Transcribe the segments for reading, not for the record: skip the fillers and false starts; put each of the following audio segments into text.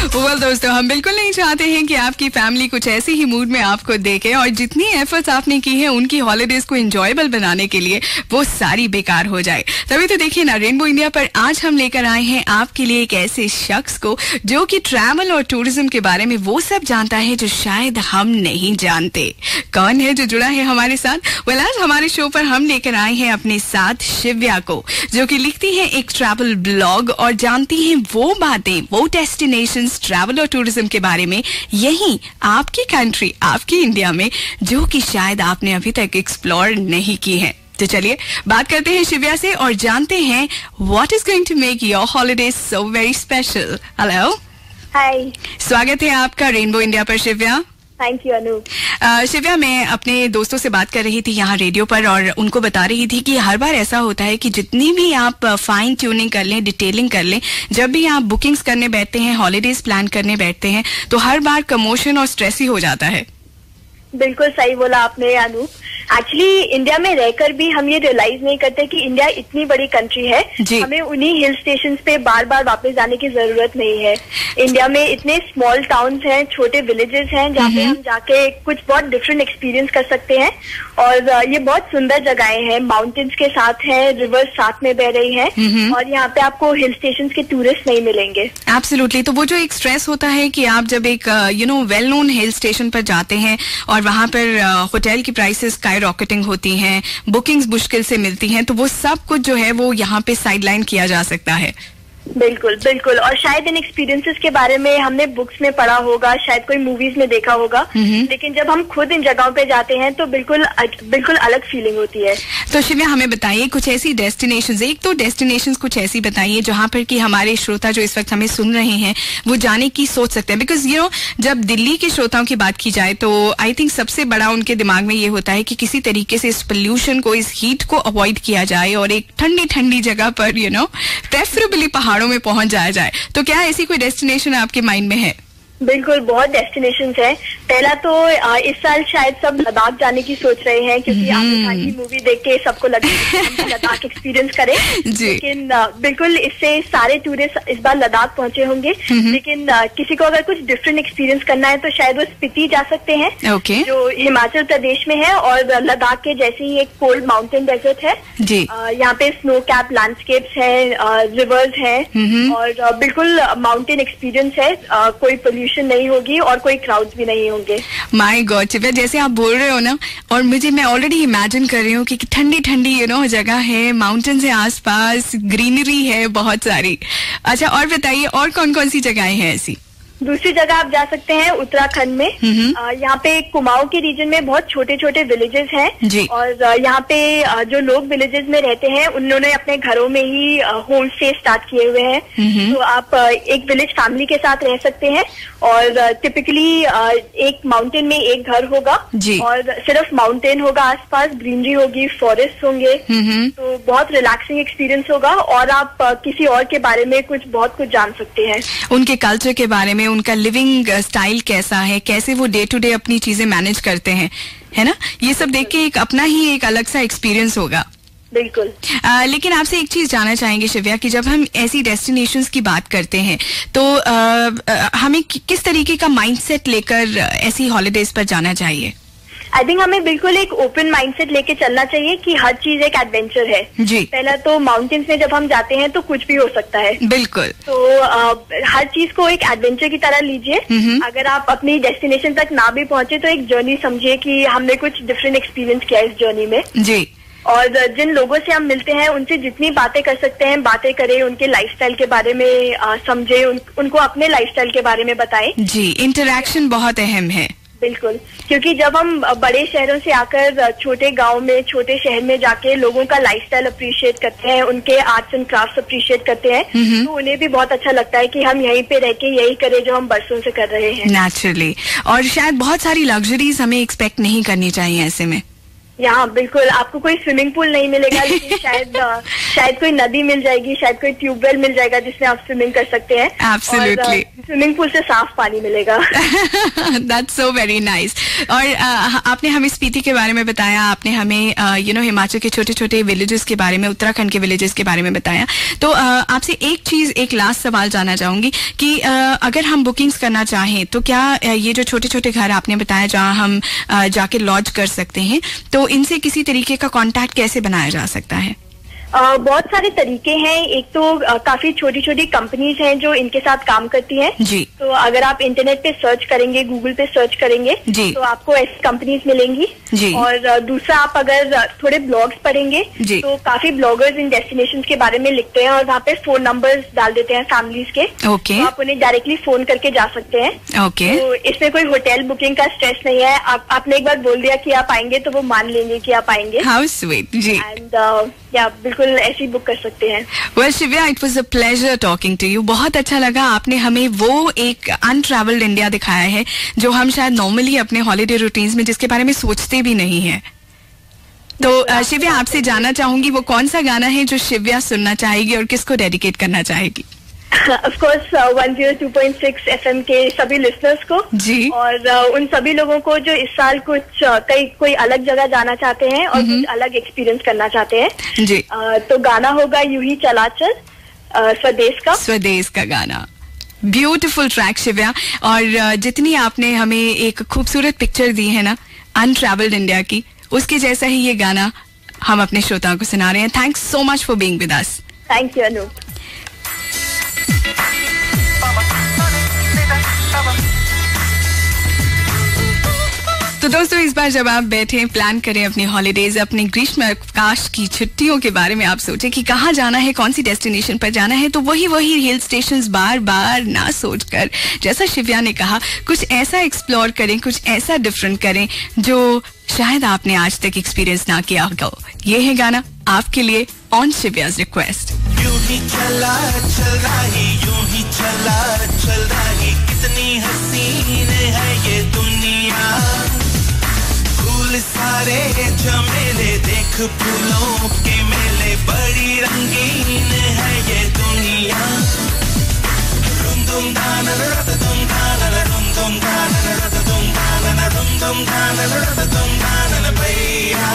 well, दोस्तों हम बिल्कुल नहीं चाहते हैं कि आपकी फैमिली कुछ ऐसे ही मूड में आपको देखे और जितनी एफर्ट्स आपने की है उनकी हॉलीडेज को एंजॉयबल बनाने के लिए वो सारी बेकार हो जाए। तभी तो देखिए ना, रेनबो इंडिया पर आज हम लेकर आए हैं आपके लिए एक ऐसे शख्स को जो कि ट्रैवल और टूरिज्म के बारे में वो सब जानता है जो शायद हम नहीं जानते। कौन है जो जुड़ा है हमारे साथ? well, आज हमारे शो पर हम लेकर आए हैं अपने साथ शिव्या को, जो कि लिखती है एक ट्रैवल ब्लॉग और जानती हैं वो बातें, वो डेस्टिनेशंस ट्रैवल और टूरिज्म के बारे में यही आपकी कंट्री, आपकी इंडिया में, जो कि शायद आपने अभी तक एक्सप्लोर नहीं की है। तो चलिए बात करते हैं शिव्या से और जानते हैं what is going to make your holidays so very special. Hello, hi, स्वागत है आपका रेनबो इंडिया पर शिव्या। Thank you Anu. शिव्या, मैं अपने दोस्तों से बात कर रही थी यहाँ रेडियो पर और उनको बता रही थी कि हर बार ऐसा होता है कि जितनी भी आप फाइन ट्यूनिंग कर लें, डिटेलिंग कर लें, जब भी आप बुकिंग्स करने बैठते हैं, हॉलीडेज प्लान करने बैठते हैं, तो हर बार कमोशन और स्ट्रेस ही हो जाता है। बिल्कुल सही बोला आपने अनु। एक्चुअली इंडिया में रहकर भी हम ये रियलाइज नहीं करते कि इंडिया इतनी बड़ी कंट्री है, हमें उन्हीं हिल स्टेशंस पे बार बार वापस जाने की जरूरत नहीं है। इंडिया में इतने स्मॉल टाउन्स हैं, छोटे विलेजेस हैं जहाँ पे हम जाके कुछ बहुत डिफरेंट एक्सपीरियंस कर सकते हैं और ये बहुत सुंदर जगहें हैं, माउंटेन्स के साथ हैं, रिवर्स साथ में बह रही हैं और यहाँ पे आपको हिल स्टेशन के टूरिस्ट नहीं मिलेंगे। एब्सोल्युटली। तो वो जो एक स्ट्रेस होता है कि आप जब एक वेल नोन हिल स्टेशन पर जाते हैं और वहां पर होटल की प्राइसेस रॉकेटिंग होती हैं, बुकिंग्स मुश्किल से मिलती हैं, तो वो सब कुछ जो है वो यहाँ पे साइडलाइन किया जा सकता है। बिल्कुल बिल्कुल। और शायद इन एक्सपीरियंसेस के बारे में हमने बुक्स में पढ़ा होगा, शायद कोई मूवीज में देखा होगा, लेकिन जब हम खुद इन जगहों पे जाते हैं तो बिल्कुल अलग फीलिंग होती है। तो शिव्या, हमें बताइए कुछ ऐसी डेस्टिनेशंस, एक तो डेस्टिनेशंस कुछ ऐसी बताइए जहां पर कि हमारे श्रोता जो इस वक्त हमें सुन रहे हैं वो जाने की सोच सकते हैं। बिकॉज जब दिल्ली के श्रोताओं की बात की जाए तो आई थिंक सबसे बड़ा उनके दिमाग में ये होता है कि किसी तरीके से इस पोल्यूशन को, इस हीट को अवॉइड किया जाए और एक ठंडी ठंडी जगह पर प्रेफरेबली पहाड़ों में पहुंच जाया जाए। तो क्या ऐसी कोई डेस्टिनेशन आपके माइंड में है? बिल्कुल, बहुत डेस्टिनेशंस हैं। पहला तो इस साल शायद सब लद्दाख जाने की सोच रहे हैं क्योंकि आमिर खान की मूवी देख के सबको लगा कि हम लद्दाख एक्सपीरियंस करें। लेकिन बिल्कुल इससे सारे टूरिस्ट इस बार लद्दाख पहुंचे होंगे। लेकिन किसी को अगर कुछ डिफरेंट एक्सपीरियंस करना है तो शायद वो स्पीति जा सकते हैं, जो हिमाचल प्रदेश में है और लद्दाख के जैसे ही एक कोल्ड माउंटेन डेजर्ट है। यहाँ पे स्नो कैप लैंडस्केप्स है, रिवर्स है और बिल्कुल माउंटेन एक्सपीरियंस है। कोई पोल्यूशन नहीं होगी और कोई क्राउड्स भी नहीं होंगे। माय गॉड शिव्या, जैसे आप बोल रहे हो ना, और मैं ऑलरेडी इमेजिन कर रही हूँ कि ठंडी ठंडी जगह है, माउंटेन्स है आसपास, ग्रीनरी है बहुत सारी। अच्छा, और बताइए और कौन कौन सी जगहें हैं ऐसी? दूसरी जगह आप जा सकते हैं उत्तराखंड में। यहाँ पे कुमाऊं के रीजन में बहुत छोटे छोटे विलेजेस हैं और यहाँ पे जो लोग विलेजेस में रहते हैं उन्होंने अपने घरों में ही होम स्टे स्टार्ट किए हुए हैं। तो आप एक विलेज फैमिली के साथ रह सकते हैं और टिपिकली एक माउंटेन में एक घर होगा और सिर्फ माउंटेन होगा, आसपास ग्रीनरी होगी, फॉरेस्ट होंगे। तो बहुत रिलैक्सिंग एक्सपीरियंस होगा और आप किसी और के बारे में बहुत कुछ जान सकते हैं, उनके कल्चर के बारे में, उनका लिविंग स्टाइल कैसा है, कैसे वो डे टू डे अपनी चीजें मैनेज करते हैं, है ना? ये सब देख के एक अपना ही एक अलग सा एक्सपीरियंस होगा। बिल्कुल। लेकिन आपसे एक चीज जानना चाहेंगे शिव्या कि जब हम ऐसी डेस्टिनेशंस की बात करते हैं तो हमें किस तरीके का माइंडसेट लेकर ऐसी हॉलीडेज पर जाना चाहिए? आई थिंक हमें बिल्कुल एक ओपन माइंडसेट लेके चलना चाहिए कि हर चीज एक एडवेंचर है। पहला तो माउंटेन्स में जब हम जाते हैं तो कुछ भी हो सकता है। बिल्कुल। तो हर चीज को एक एडवेंचर की तरह लीजिए। अगर आप अपनी डेस्टिनेशन तक ना भी पहुंचे तो एक जर्नी समझिए कि हमने कुछ डिफरेंट एक्सपीरियंस किया इस जर्नी में। और जिन लोगों से हम मिलते हैं उनसे जितनी बातें कर सकते हैं बातें करें, उनके लाइफस्टाइल के बारे में समझे, उनको अपने लाइफस्टाइल के बारे में बताएं। इंटरैक्शन बहुत अहम है। बिल्कुल, क्योंकि जब हम बड़े शहरों से आकर छोटे गांव में, छोटे शहर में जाके लोगों का लाइफस्टाइल अप्रिशिएट करते हैं, उनके आर्ट्स एंड क्राफ्ट्स अप्रिशिएट करते हैं, तो उन्हें भी बहुत अच्छा लगता है कि हम यहीं पे रह के यही करें जो हम बरसों से कर रहे हैं। नेचुरली। और शायद बहुत सारी लग्जरीज हमें एक्सपेक्ट नहीं करनी चाहिए ऐसे में। यहाँ बिल्कुल आपको कोई स्विमिंग पूल नहीं मिलेगा, लेकिन शायद कोई नदी मिल जाएगी, शायद कोई ट्यूबवेल मिल जाएगा जिसमें आप स्विमिंग कर सकते हैं। Absolutely. स्विमिंग पूल से साफ पानी मिलेगा। That's so very nice. और आपने हमें स्पीति के बारे में बताया, आपने हमें हिमाचल के छोटे छोटे विलेजेस के बारे में, उत्तराखंड के विलेजेस के बारे में बताया। तो आपसे एक लास्ट सवाल जानना चाहूंगी कि अगर हम बुकिंग्स करना चाहें तो क्या ये जो छोटे छोटे घर आपने बताया जहाँ हम जाके लॉज कर सकते हैं, तो इनसे किसी तरीके का कांटेक्ट कैसे बनाया जा सकता है? बहुत सारे तरीके हैं। एक तो काफी छोटी छोटी कंपनीज हैं जो इनके साथ काम करती हैं जी। तो अगर आप इंटरनेट पे सर्च करेंगे, गूगल पे सर्च करेंगे जी, तो आपको ऐसी कंपनीज मिलेंगी जी। और दूसरा आप अगर थोड़े ब्लॉग्स पढ़ेंगे तो काफी ब्लॉगर्स इन डेस्टिनेशंस के बारे में लिखते हैं और वहाँ पे फोन नंबर्स डाल देते हैं फैमिलीज के। ओके। तो आप उन्हें डायरेक्टली फोन करके जा सकते हैं। ओके। तो इसमें कोई होटल बुकिंग का स्ट्रेस नहीं है। आपने एक बार बोल दिया कि आप आएंगे तो वो मान लेंगे कि आप आएंगे। How sweet ji. एंड या बिल्कुल ऐसे ही बुक कर सकते हैं। Well Shivya, it was a pleasure talking to you. बहुत अच्छा लगा, आपने हमें वो एक अनट्रैवल्ड इंडिया दिखाया है जो हम शायद नॉर्मली अपने हॉलीडे रूटीन्स में जिसके बारे में सोचते भी नहीं है। तो शिव्या, आपसे जानना चाहूंगी वो कौन सा गाना है जो शिव्या सुनना चाहेगी और किसको डेडिकेट करना चाहेगी? ऑफ कोर्स 102.6 FM के सभी लिसनर्स को जी, और उन सभी लोगों को जो इस साल कोई अलग जगह जाना चाहते हैं और कुछ अलग एक्सपीरियंस करना चाहते हैं जी। तो गाना होगा यूं ही चला चल, स्वदेश का गाना। ब्यूटिफुल ट्रैक शिव्या, और जितनी आपने हमें एक खूबसूरत पिक्चर दी है ना अनट्रैवल्ड इंडिया की, उसके जैसा ही ये गाना हम अपने श्रोताओं को सुना रहे हैं। Thanks so much for being with us. Thank you Anu. तो दोस्तों, इस बार जब आप बैठे प्लान करें अपनी हॉलीडेज, अपने ग्रीष्म अवकाश की छुट्टियों के बारे में आप सोचें कि कहाँ जाना है, कौन सी डेस्टिनेशन पर जाना है, तो वही हिल स्टेशंस बार बार ना सोचकर, जैसा शिव्या ने कहा, कुछ ऐसा एक्सप्लोर करें, कुछ ऐसा डिफरेंट करें जो शायद आपने आज तक एक्सपीरियंस ना किया हो। ये है गाना आपके लिए ऑन शिव्याज रिक्वेस्ट। यूं ही चला चल रही, यूं ही चला चल रही, कितनी हसीन है ये दुनिया। फूल सारे झमेले, देख फूलों के मेले, बड़ी रंगीन है ये दुनिया। रुम दुम दाना रत दुम दाना, रुम दुम दाना रत दुम दाना, रुम दुम दाना रत दुम दाना भैया।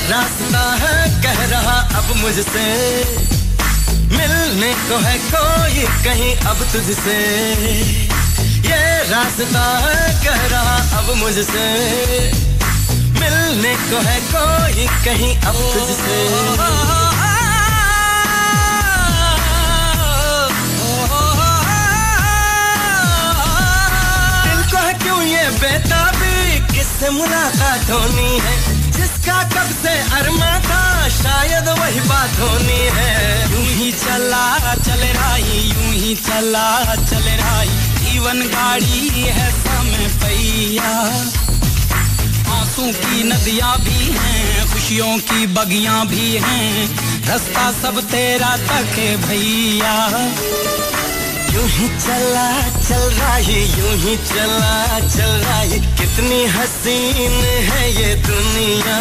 रास्ता है कह रहा अब मुझसे, मिलने को है कोई कहीं अब तुझसे। ये रास्ता है कह रहा अब मुझसे, मिलने को है कोई कहीं अब तुझसे। दिल को है क्यों ये बेताबी, किससे मुलाकात होनी है, जिसका कब से अरमा था शायद वही बात होनी है। यूं ही चला चल रही, यूं ही चला चल रही, जीवन गाड़ी है समय पहिया। आंसू की नदियां भी हैं, खुशियों की बगियां भी हैं, रास्ता सब तेरा तक है भैया। यूं ही चला चल रही, यूं ही चला चल रही, कितनी हसीन है ये दुनिया।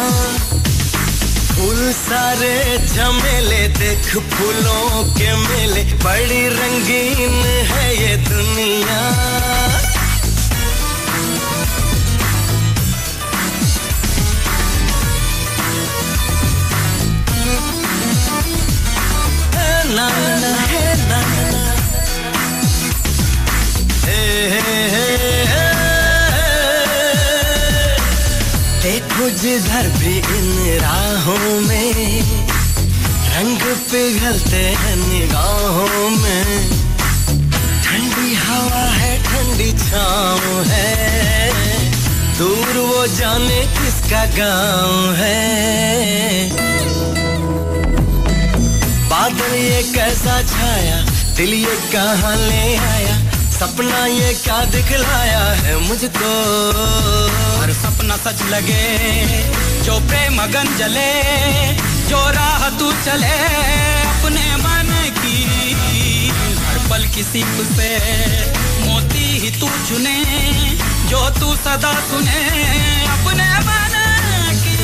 फूल सारे झमेले, देख फूलों के मेले, बड़ी रंगीन है ये दुनिया। ना ना है ना ना, देखो जिधर भी इन राहों में, रंग पिघलते हैं निगाहों में। ठंडी हवा है, ठंडी छाँव है, दूर वो जाने किसका गाँव है। बादल ये कैसा छाया, दिल ये कहाँ ले आया, सपना ये क्या दिखलाया है मुझको, हर सपना सच लगे, जो प्रेम अगन जले, जो राह तू चले अपने मन की, हर पल किसी से मोती ही तू चुने, जो तू सदा सुने अपने मन की।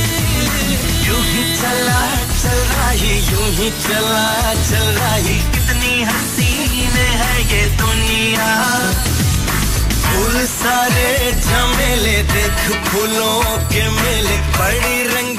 यूं ही चला चल रही, यूं ही चला चल रही, कितनी हसीन है ये दुनिया। फूल सारे झमेले देख, फूलों के मेले बड़ी रंग